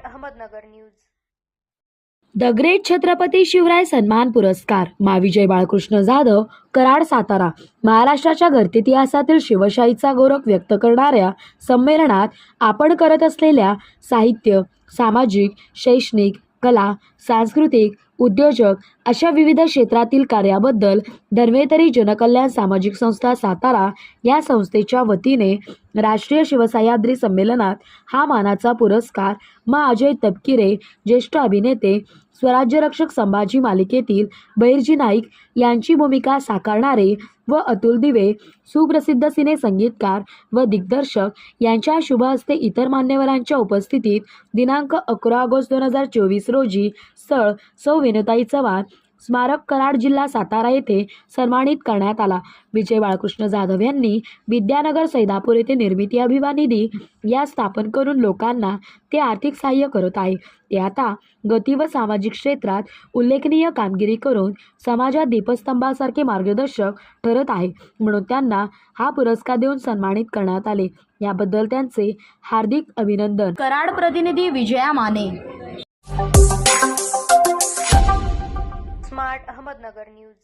Ahmednagar news. The great Chhatrapati Shivray सन्मान पुरस्कार मा. विजय बाळकृष्ण जाधव, कराड, सातारा। महाराष्ट्राच्या घरतिहासातील शिवशाहीचा गौरव व्यक्त करणाऱ्या संमेलनात आपण करत असलेल्या साहित्य, सामाजिक, शैक्षणिक, कला, सांस्कृतिक, उद्योजक अशा विविध क्षेत्रातील कार्याबद्दल धन्वंतरी जनकल्याण सामाजिक संस्था सातारा या संस्थेच्या वतीने राष्ट्रीय शिवसह्याद्री संमेलनात हा मानाचा पुरस्कार मा. अजय तपकिरे, ज्येष्ठ अभिनेते, स्वराज्य रक्षक संभाजी मालिकेतील बहिर्जी नाईक यांची भूमिका साकारणारे व अतुल दिवे, सुप्रसिद्ध सिने संगीतकार व दिग्दर्शक यांच्या शुभ हस्ते इतर मान्यवरांच्या उपस्थितीत दिनांक 11 ऑगस्ट 2024 रोजी स्थळ सौ विनुताई चव्हाण स्मारक, कराड, जिल्हा सातारा येथे सन्मानित करण्यात आला। विजय बाळकृष्ण जाधव यांनी विद्यानगर, सैदापूर येथे निर्मिती अभिमान निधी या स्थापन करून लोकांना ते आर्थिक सहाय्य करत आहे। ते आता गती व सामाजिक क्षेत्रात उल्लेखनीय कामगिरी करून समाजात दीपस्तंभासारखे मार्गदर्शक ठरत आहे, म्हणून त्यांना हा पुरस्कार देऊन सन्मानित करण्यात आले। याबद्दल त्यांचे हार्दिक अभिनंदन। कराड प्रतिनिधी विजया माने। Smart Ahmednagar news.